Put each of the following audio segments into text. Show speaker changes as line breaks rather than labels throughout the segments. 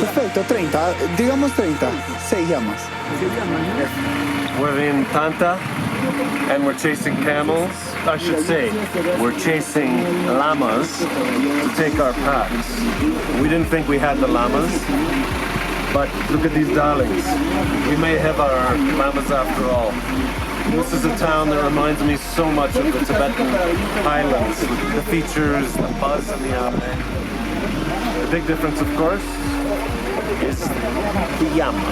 Perfecto, 30. Digamos 30. 6 llamas.
We're in Tanta, and we're chasing camels. I should say, we're chasing llamas to take our packs. We didn't think we had the llamas, but look at these darlings. We may have our llamas after all. This is a town that reminds me so much of the Tibetan highlands, with the features, the buzz in the eye. The big difference, of course, is the llama.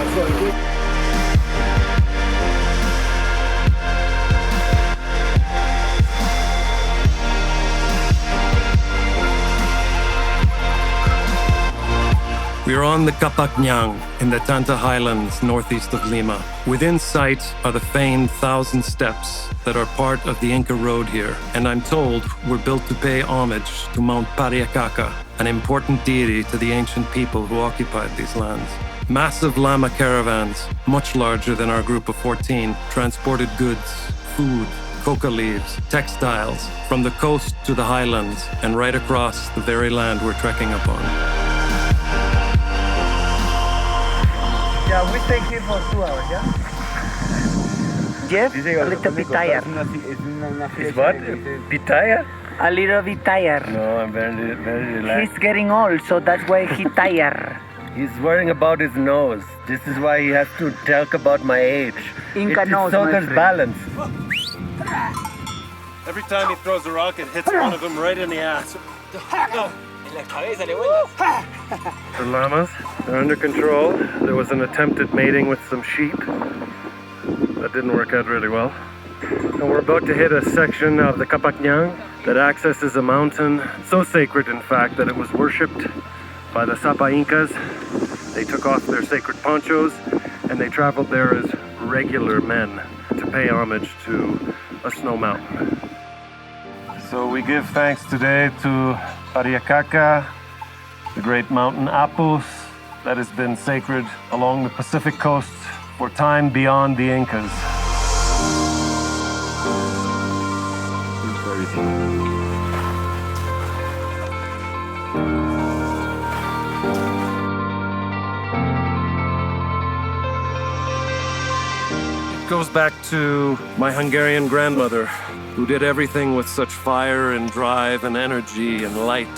We are on the Qhapaq in the Tanta highlands northeast of Lima. Within sight are the famed 1,000 steps that are part of the Inca road here, and I'm told were built to pay homage to Mount Qhapaq, an important deity to the ancient people who occupied these lands. Massive llama caravans, much larger than our group of 14, transported goods, food, coca leaves, textiles, from the coast to the highlands and right across the very land we're trekking upon.
Yeah, we stay here for 2 hours, yeah?
Jeff, a little bit tired.
Is what? Bit tired?
A little bit tired.
No, I'm very, very relaxed.
He's getting old, so that's why he's tired.
He's worrying about his nose. This is why he has to talk about my age.
Inca knows,
so
my
there's
friend.
balance. Every time he throws a rock, it hits one of them right in the ass. The llamas are under control. There was an attempted mating with some sheep. That didn't work out really well. And we're about to hit a section of the Qhapaq that accesses a mountain so sacred, in fact, that it was worshipped by the Sapa Incas. They took off their sacred ponchos and they traveled there as regular men to pay homage to a snow mountain. So we give thanks today to Qhapaq, the great mountain Apus that has been sacred along the Pacific coast for time beyond the Incas. It goes back to my Hungarian grandmother, who did everything with such fire and drive and energy and light.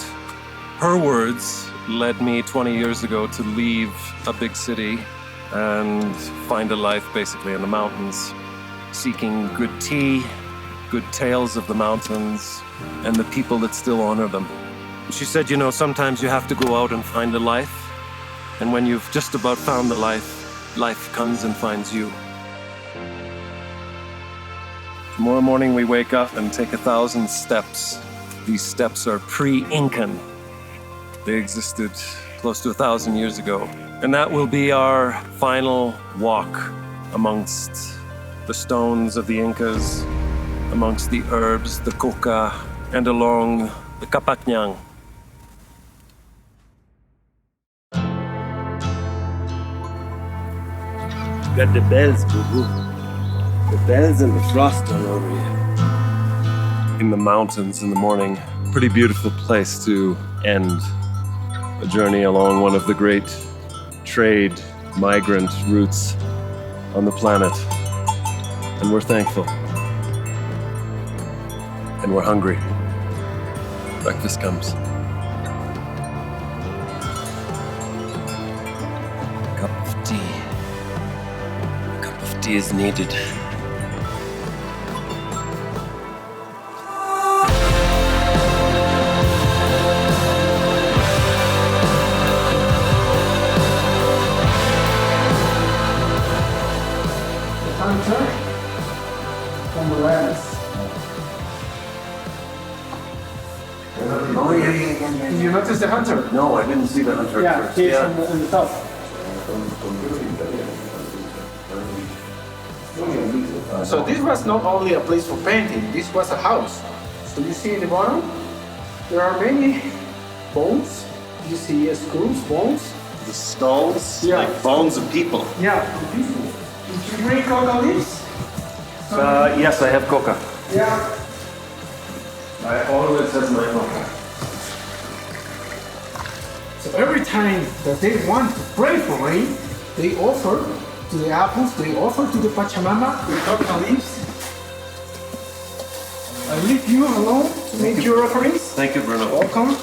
Her words led me 20 years ago to leave a big city and find a life basically in the mountains, seeking good tea, good tales of the mountains, and the people that still honor them. She said, you know, sometimes you have to go out and find a life, and when you've just about found the life, life comes and finds you. Tomorrow morning we wake up and take 1,000 steps. These steps are pre-Incan. They existed close to 1,000 years ago. And that will be our final walk amongst the stones of the Incas, amongst the herbs, the coca, and along the Qhapaq.
Got the bells, boo-boo. The bells and the frost all over you.
In the mountains in the morning. Pretty beautiful place to end a journey along one of the great trade migrant routes on the planet. And we're thankful. And we're hungry. Breakfast comes.
A cup of tea. A cup of tea is needed.
Oh, yeah.
Did you notice the hunter?
No, I didn't see the hunter.
Yeah,
first.
he's on the top. So this was not only a place for painting, this was a house. So you see in the bottom, there are many bones. You see skulls, bones.
The skulls?
Yeah.
Like bones of people?
Yeah, did you bring coca leaves?
Yes, I have coca.
Yeah.
I always have my coca.
So every time that they want to pray for rain, they offer to the apples, they offer to the Pachamama the coconut leaves. I leave you alone to make your offerings.
Thank you, Bruno.
Welcome.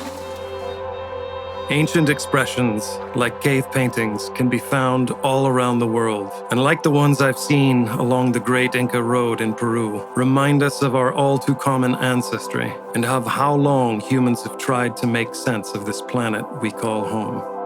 Ancient expressions, like cave paintings, can be found all around the world. And like the ones I've seen along the Great Inca Road in Peru, remind us of our all too common ancestry and of how long humans have tried to make sense of this planet we call home.